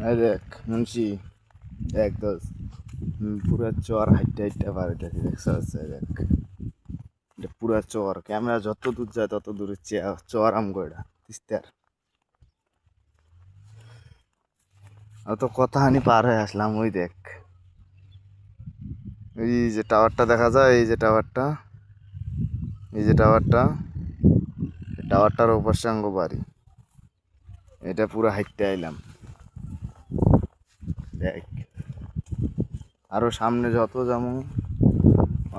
এই দেখ মুন্সি, দেখ দোস্ত, পুরা চর হাইটে হাইটে পারে দেখি, দেখছ দেখ, এটা পুরা চর। ক্যামেরা যত দূর যায় তত দূরে চর আমগো এটা তিস্তার। অত কথা হানি পার হয়ে আসলাম। ওই দেখ, এই যে টাওয়ারটা দেখা যায়, এই যে টাওয়ারটা, এই যে টাওয়ারটা, টাওয়ারটার ওপর সাঙ্গ বাড়ি। এটা পুরো হাইটে আইলাম দেখ। আরো সামনে যত যাবো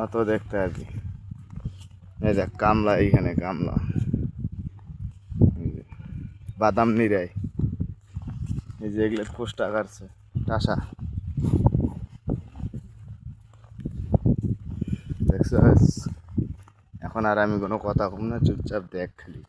অত দেখতে পাবি। এই দেখ কামলা, এইখানে কামলা, বাদাম নিরাই, এই যে এগুলো পোস্টা কাটছে টাসা, দেখছ। এখন আর আমি কোনো কথা কম না, চুপচাপ দেখ খালি।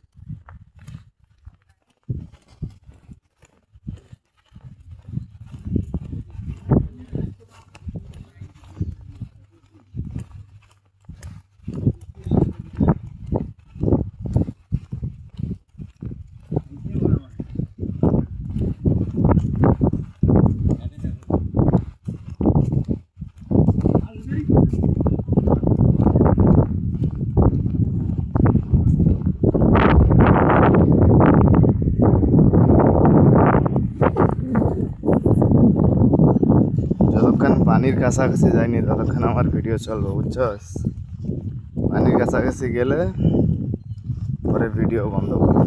যতক্ষণ পানির কাছাকাছি যায়নি ততক্ষণ আমার ভিডিও চলবে, বুঝছস। পানির কাছাকাছি গেলে পরে ভিডিও বন্ধ করবো।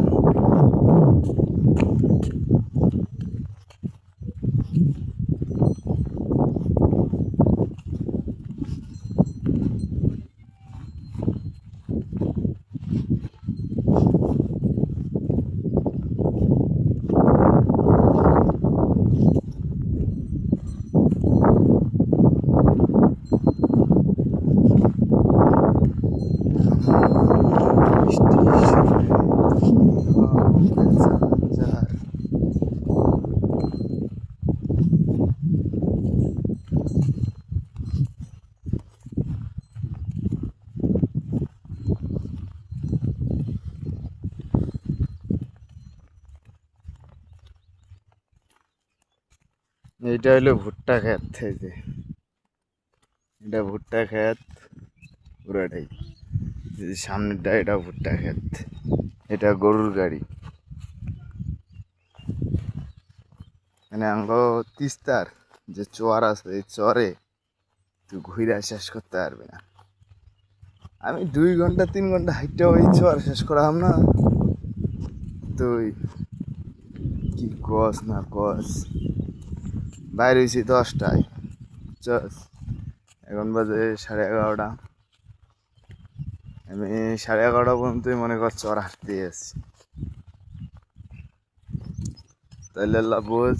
এইটা হলো ভুট্টা ক্ষেত, এই যে এটা ভুট্টা ক্ষেত পুরাটাই। এই যে সামনেরটা, এটা ভুট্টা ক্ষেত, এটা গরুর গাড়ি। মানে আঙ্গ তিস্তার যে চর আছে, এই চরে তুই ঘুরে শেষ করতে পারবি না। আমি 2 ঘন্টা 3 ঘন্টা হাইটে ওই চর শেষ করাম না। তুই কি কস না কস, বাইরে হয়েছি 10টায়, চস এখন বাজে 11:30। আমি 11:30 পর্যন্তই মনে কর চর হাঁটতে আছি। তাইলে বোঝ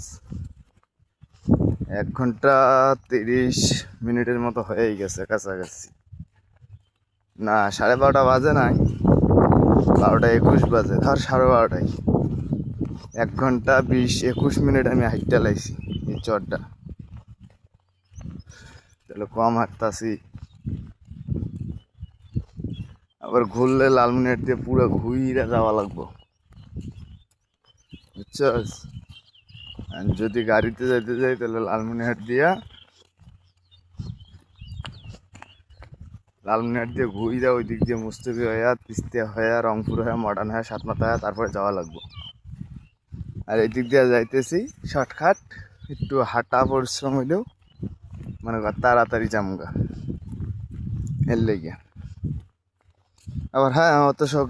1 ঘন্টা 30 মিনিটের মতো হয়েই গেছে কাছাকাছি। না, 12:30 বাজে নাই, 12:21 বাজে, ধর 12:30টায়। 1 ঘন্টা 20-21 মিনিট আমি হাইটটা লাইছি এই চরটা। তাহলে কম হাঁটতাছি। আবার ঘুরলে লালমনিরহাট দিয়ে পুরো ঘুইরা যাওয়া লাগবো, বুঝছস। আর যদি গাড়িতে যাইতে যাই তাহলে লালমনিরহাট দিয়ে ঘুইরা ওই দিক দিয়ে মুস্তফি হইয়া, তিস্তা হইয়া, রংপুর হইয়া, মডার্ন হইয়া, সাতমাথা হইয়া তারপরে যাওয়া লাগবো। আর এই দিক দিয়ে যাইতেছি শর্টকাট, একটু হাঁটা পরিশ্রম হইলেও মনে কর তাড়াতাড়ি জামগা, এর লেগে। আবার হ্যাঁ, অত সব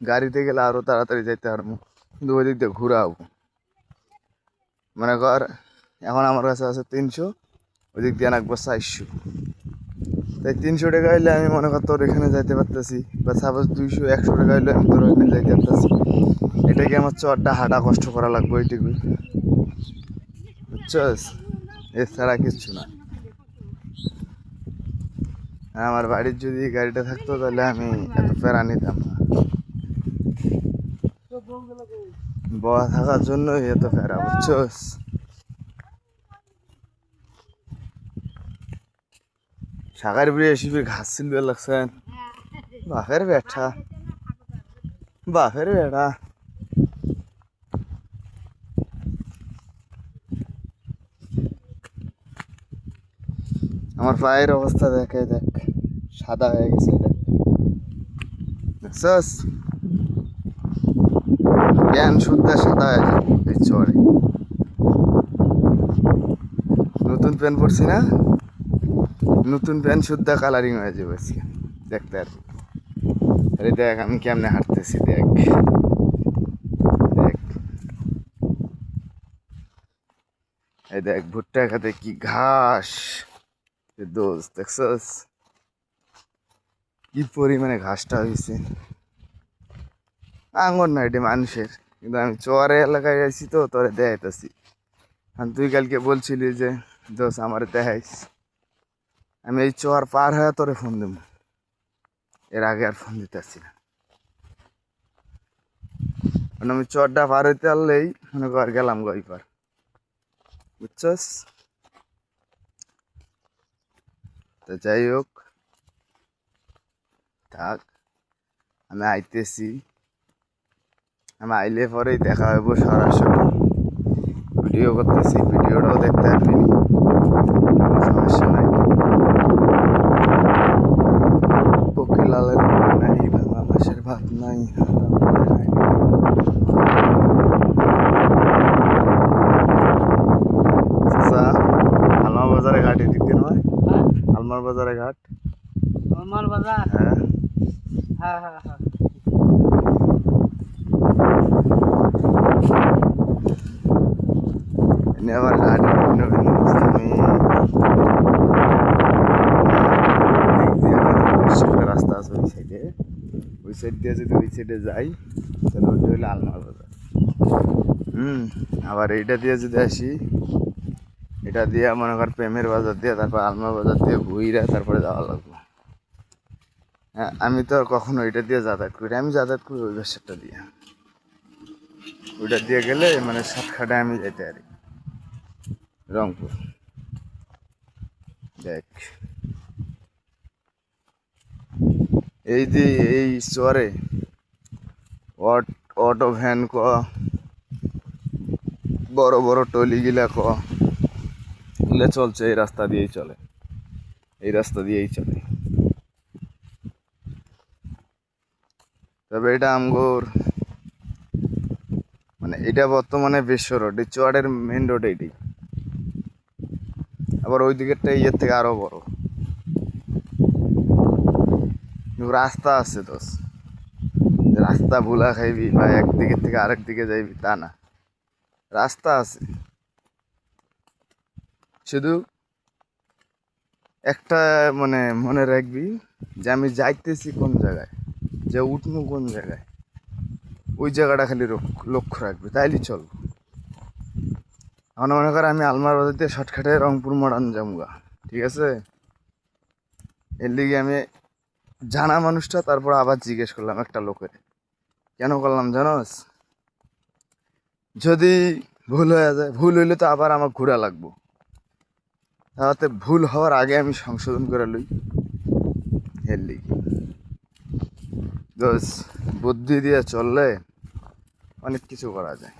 গাড়িতে গেলে আরো তাড়াতাড়ি যাইতে পারবো, কিন্তু ওই দিক দিয়ে ঘুরাবো। মনে কর এখন আমার কাছে আছে 300, ওই দিক দিয়ে রাখবো 400। তাই 300 টাকা হইলে আমি মনে কর তোর এখানে যাইতে পারতেছি, বা সাপোজ 200-100 টাকা হইলে আমি তোর ওখানে যাইতে পারতেছি। এটাকে আমার চরটা হাঁটা কষ্ট করা লাগবে, ওইটুকুই, বুঝছস। এছাড়া কিচ্ছু না। আমার বাড়ির যদি গাড়িটা থাকতো তাহলে আমি এত প্যারা নিতাম না। বয়া থাকার জন্য এত প্যারা, বুঝছস। শাকার বিড়ে শিবির ঘাস ছিলবে লাগছেন, বাপের বেটা, বাপের বেটা। আমার পায়ের অবস্থা দেখে দেখ, সাদা হয়ে গেছে দেখ, দেখছস? জ্ঞান শুদ্ধ সাদা হয়ে যায় এই চরে। নতুন প্যান্ট পরছি না, নতুন প্যান্ট শুদ্ধ কালারিং হয়ে যাবে আজকে দেখতে আর কি। আরে দেখ আমি কেমনে হাঁটতেছি, দেখ দেখ, এই দেখ ভুট্টা খাতে কি ঘাস দোস্ত, দেখছস কি পরিমাণে ঘাসটা হয়েছে। আঙুর না, এটি মানুষের, কিন্তু আমি চরে এলাকায় আছি তো তোরে দেখাইতেছি। আর তুই কালকে বলছিলি যে দোষ আমার দেখাইস, আমি এই চর পার হয়ে তোরে ফোন দেব, এর আগে আর ফোন দিতেছি না। কারণ আমি চরটা পার হইতে পারলেই মনে কর গেলাম গই পার, বুঝছস? তো যাই হোক থাক, আমি আইতেছি, আমি আইলে পরেই দেখা হইব সরাসরি। ভিডিও করতেছি, ভিডিওটাও দেখতে পারবি, কোনো সমস্যা নাই। কোকিলালের নাই, ভাঙা মাছের ভাত নাই। আচ্ছা, আলমার বাজারে ঘাট এদিক দিয়ে নয়? আলমার বাজারে ঘাট, আলমার বাজার, হ্যাঁ হ্যাঁ হ্যাঁ হ্যাঁ। এনে আবার ঘাট ভিন্ন ভিন্ন তুমি রাস্তা আছে ওই সাইডে, ওই সাইড দিয়ে যদি ওই সাইডে যাই তাহলে ওইটা হইলে আলমার বাজার। আবার এইটা দিয়ে যদি আসি, এটা দিয়ে মনে কর প্রেমের বাজার দিয়ে, তারপর আলমার বাজার দিয়ে ঘুরে তারপরে যাওয়া লাগবে। হ্যাঁ, আমি তো কখনো ওইটা দিয়ে যাতায়াত করি, আমি যাতায়াত করি ওই বাসাটা দিয়ে। ওইটা দিয়ে গেলে মানে শর্টকাটে আমি যেতে পারি রংপুর। দেখ এই যে এই চরে অটো ভ্যান ক, বড় বড় টলিগুলা ক, এগুলো চলছে এই রাস্তা দিয়েই চলে, এই রাস্তা দিয়েই চলে। তবে এটা আমগোর মানে এটা বর্তমানে বিশ্ব রোড, এই চুয়াডের মেন রোড এইটি। আবার ওই দিকেরটা ইয়ের থেকে আরো বড়, কিন্তু রাস্তা আছে তো, রাস্তা ভুলা খাইবি বা একদিকের থেকে আরেক দিকে যাইবি তা না, রাস্তা আছে। শুধু একটা মানে মনে রাখবি যে আমি যাইতেছি কোন জায়গায়, যে উঠবো কোন জায়গায়, ওই জায়গাটা খালি লক্ষ্য রাখবি, তাইলে চলবো। এখন মনে কর আমি আলমার বাজার দিয়ে শর্টকাটে রংপুর মডার্ন যামুগা, ঠিক আছে? এর লিগে আমি জানা মানুষটা তারপর আবার জিজ্ঞেস করলাম একটা লোকের, কেন করলাম জানোস? যদি ভুল হয়ে যায়, ভুল হইলে তো আবার আমার ঘোরা লাগবো, তাহলে ভুল হওয়ার আগে আমি সংশোধন করে লই। এর লিগে দোষ বুদ্ধি দিয়ে চললে অনেক কিছু করা যায়,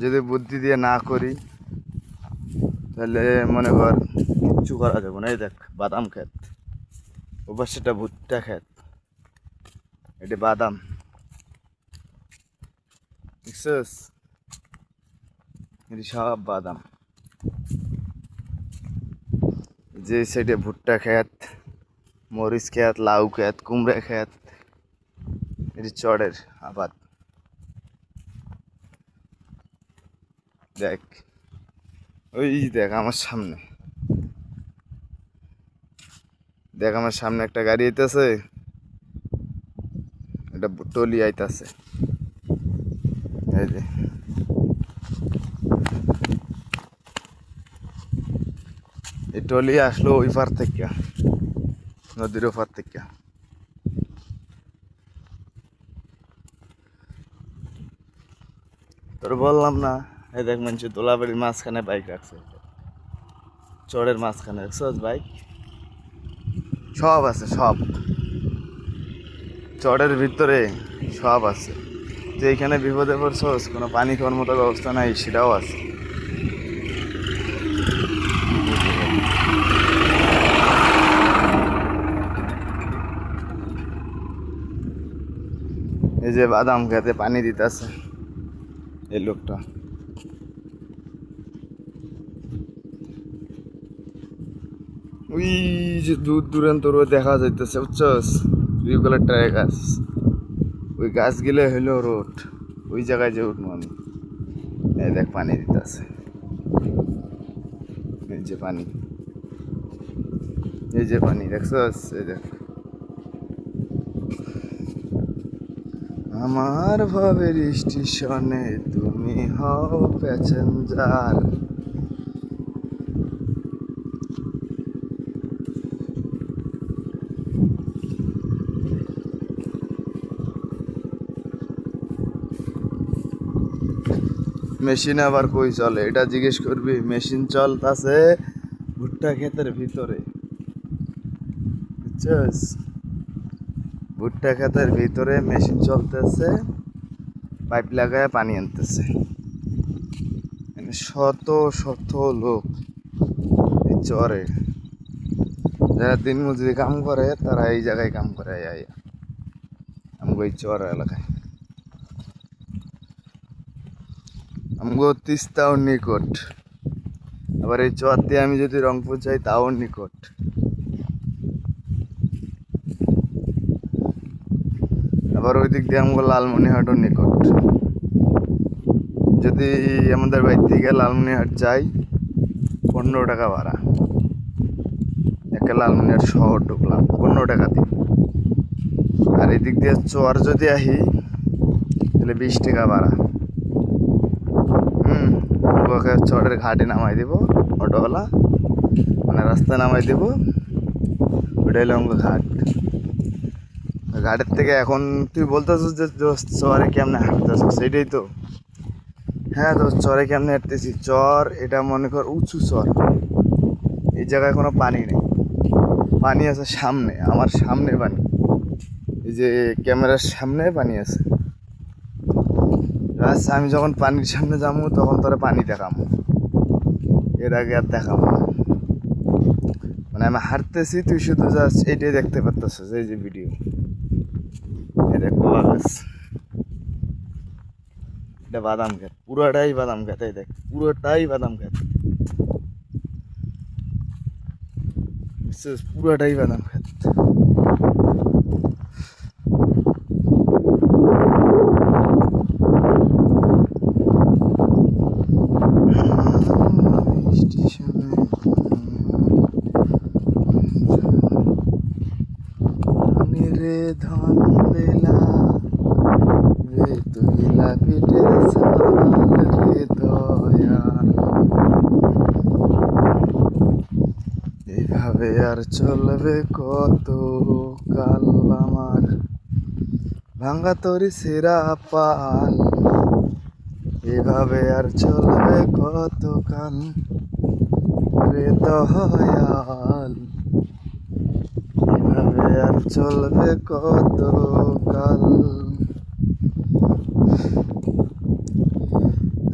যদি বুদ্ধি দিয়ে না করি তাহলে মনে কর কিচ্ছু করা যাবে না। এই দেখ বাদাম ক্ষেত, ওপার সেটা ভুট্টা ক্ষেত, এটি বাদাম, দেখছিস? এটি সব বাদাম। যে সাইডে ভুট্টা ক্ষেত, মরিচ ক্ষেত, লাউ ক্ষেত, কুমড়া ক্ষেত, এটি চড়ের আবাদ। দেখ ওই দেখ আমার সামনে, দেখ আমার সামনে একটা গাড়ি আইতেছে, এটা টলি আইতাছে, এই যে এই টলি আসলো ওই পার থেকে, নদীর ওপার থেকে। তোর বললাম না, এই দেখ মানুষ দোলাবাড়ির মাঝখানে বাইক রাখছে, চড়ের মাঝখানে দেখছস বাইক, সব আছে সব, চড়ের ভিতরে সব আছে। তো এইখানে বিপদে পড়ছস, কোনো পানি খাওয়ার মতো ব্যবস্থা নাই, সেটাও আছে। এই যে বাদাম খেতে পানি দিতেছে এই লোকটা। ওই যে দূর দূরান্ত রোড দেখা যাইতেছে বুঝছস, ব্লু কালার গাছ, ওই গাছ গেলে হইলো রোড, ওই জায়গায় যে উঠবো আমি। এই দেখ পানি দিতেছে, এই যে পানি, এই যে পানি দেখছস, এই দেখ। আমার ভাবের স্টেশনে তুমি হও প্যাসেঞ্জার। মেশিন আবার কই চলে এটা জিজ্ঞেস করবি? মেশিন চলতেছে ভুট্টা ক্ষেতের ভিতরে, বুঝছস? ভুট্টা ক্ষেতের ভিতরে মেশিন চলতেছে, পাইপ লাগায় পানি আনতেছে। মানে শত শত লোক এই চরে, যারা দিন মজুরি কাম করে তারা এই জায়গায় কাম করে আমগো এই চর এলাকায়। আমগো তিস্তাও নিকট, আবার এই চর দিয়ে আমি যদি রংপুর যাই তাও নিকট। আবার ওই দিক দিয়ে আমগো লালমনিহাটও নিকট। যদি আমাদের বাড়ি থেকে লালমনিহাট যাই 15 টাকা ভাড়া, একে লালমনিহাট শহর ঢুকলাম 15 টাকা দিই। আর এই দিক দিয়ে চর যদি আহি তাহলে 20 টাকা ভাড়া। ওকে চরের ঘাটে নামাই দেব অটোওয়ালা, মানে রাস্তায় নামাই দেব, ওটাই হলো আমাকে ঘাট। ঘাটের থেকে এখন তুই বলতেছিস যে চরে কেমনে হাঁটতেছিস, সেইটাই তো। হ্যাঁ তো চরে কেমনে হাঁটতেছি, চর এটা মনে কর উঁচু চর, এই জায়গায় কোনো পানি নেই, পানি আছে সামনে, আমার সামনে পানি, এই যে ক্যামেরার সামনে পানি আছে। আচ্ছা আমি যখন পানির সামনে যাবো তখন তোরা পানি দেখাবো, এর আগে আর দেখাবো না। মানে আমি হাঁটতেছি, তুই শুধু জাস্ট এইটাই দেখতে পারতেছিস, এই যে ভিডিও, এই দেখ কলা গাছ, এটা বাদাম খেত, পুরোটাই বাদাম খেত, এই দেখ পুরোটাই বাদাম খেত, বুঝছিস? পুরোটাই বাদাম খেত। রে ধন বেলা রে তুইলা পিঠের সাল রে দয়া, এভাবে আর চলবে কত কাল আমার ভাঙ্গা তরি সেরা পাল, এভাবে আর চলবে কত কাল রে দয়াল, এভাবে আর চলবে কত কাল।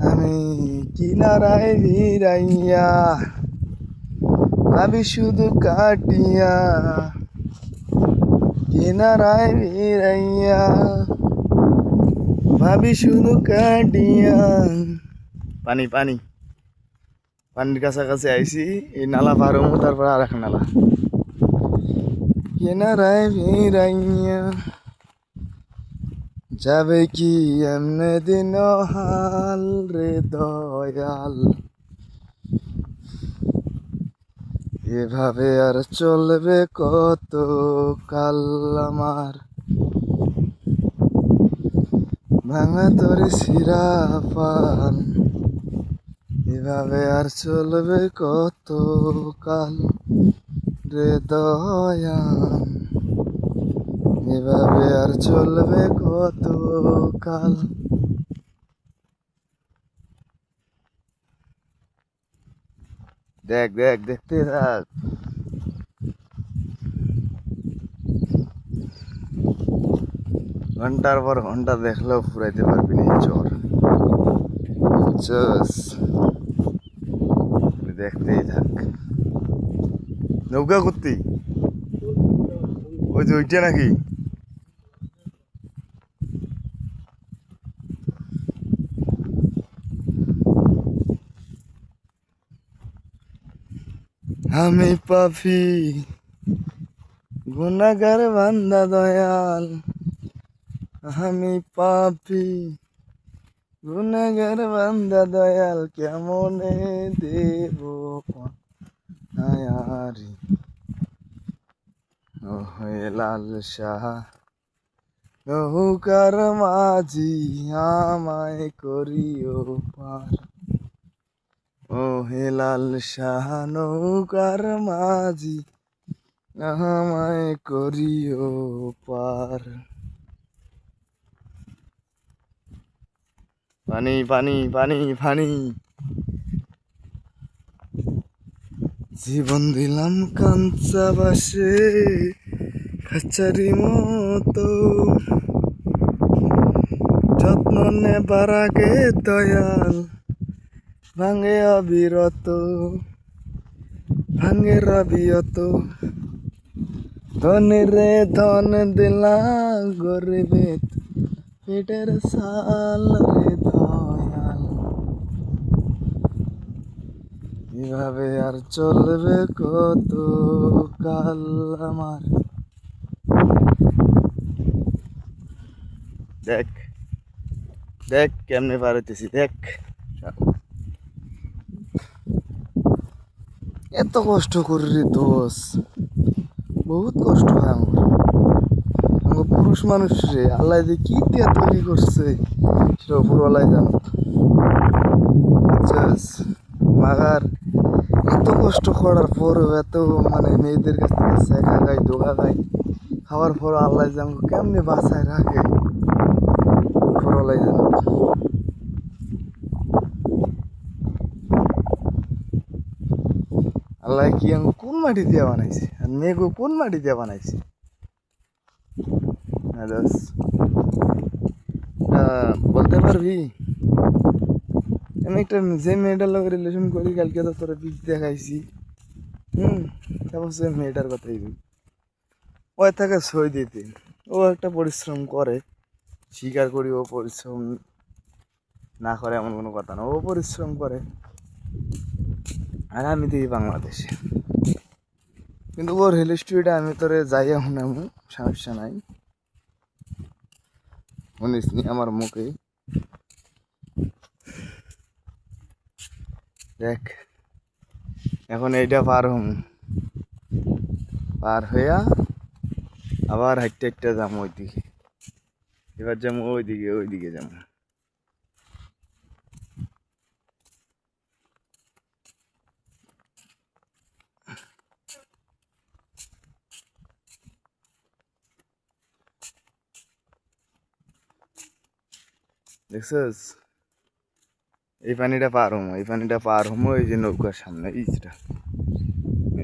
আমি কিনারায় ভিড়াইয়া ভাবি শুধু কাটিয়া, কিনারায় ভিড়াইয়া ভাবি শুধু কাটিয়া। পানি পানি পানির কাছাকাছি আইছি, এই নালা পার হবো, তারপর আর এক নালা। কিনারায় ভিড়াইয়া যাবে কি এমনে দিন হাল রে দয়াল, এভাবে আর চলবে কত কাল আমার ভাঙা তরি সিরা পাল, এভাবে আর চলবে কত কাল রে দয়াল, এভাবে আর চলবে কত কাল। দেখ দেখ দেখতে থাক, ঘন্টার পর ঘন্টা দেখলেও ফুরাইতে পারবি না এই চর, বুঝছস? দেখতেই থাক। নৌকা করতি ওই যে ওইটা নাকি? আমি পাপি গুনাহগার বান্দা দয়াল, আমি পাপি গুনাহগার বান্দা দয়াল, কেমনে দেব পায়ারি। ও লাল শাহ নৌকার মাঝি, আমায় করিও পার। ও হে লাল শাহ নৌকার মাঝি, আমায় করিও পার। পানি পানি পানি পানি, জীবন দিলাম কাঞ্চা বাসে খাঁচারি মতো, যত্ন নেবার আগে দয়াল ভাঙে অবিরত, ভাঙে রবিয়ত। ধনে রে ধন দিলা গরিবে, পেটের সাল রে দয়াল। এভাবে আর চলবে কত কাল আমার। দেখ দেখ কেমনে পার হইতেছি, দেখ এত কষ্ট করি রে দোষ, বহুত কষ্ট হয় আমার। আমার পুরুষ মানুষ রে আল্লাহ যে কি দিয়ে তৈরি করছে সেটা উপরওয়ালাই জানো। মাগার এত কষ্ট করার পরও, এত মানে মেয়েদের কাছ থেকে শেখা খাই ধোকা খাই, খাওয়ার পর আল্লাহ যে আমাকে কেমনে বাঁচায় রাখে উপরওয়ালাই জানো। আল্লাহ কি আমাকে কোন মাটি দিয়ে বানাইছে, আর মেয়েকে কোন মাটি দিয়ে বানাইছে। হ্যাঁ দোষ, বলতে পারবি আমি একটা যে মেয়েটার লোক রিলেশন করি, কালকে তো তোরা পিক দেখাইছি। তারপর সে মেয়েটার কথাই বলি, ওই থাকে সই দিতে। ও একটা পরিশ্রম করে, স্বীকার করি ও পরিশ্রম না করে এমন কোনো কথা না, ও পরিশ্রম করে। আর আমি দেখি বাংলাদেশে, কিন্তু ওর হিল স্ট্রিটে আমি তোরে যাইয়া শুনামু, সমস্যা নাই। শুনিস নি আমার মুখে। দেখ এখন এইটা পার হম, পার হইয়া আবার হাইটে হাইটে যাবো ওইদিকে। এবার যাবো ওইদিকে, ওইদিকে যাবো। দেখছিস এই পানিটা পার হমো, এই পানিটা পার হমো, এই যে নৌকার সামনে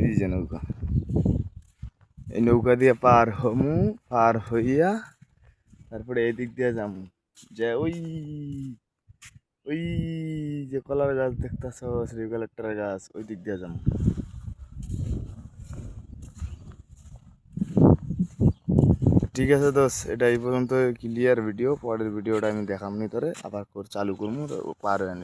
এই যে নৌকা, এই নৌকা দিয়ে পার হমু। পার হইয়া তারপরে এদিক দিয়ে যাবো, যে ওই ওই যে কলার গাছ দেখতেছ, শ্রীকালেক্টরের গাছ, ওই দিক দিয়ে যাবো। ঠিক আছে দোষ, এটা এই পর্যন্ত ক্লিয়ার ভিডিও। পরের ভিডিওটা আমি দেখামনি তোরে, আবার চালু করবো পার হয়ে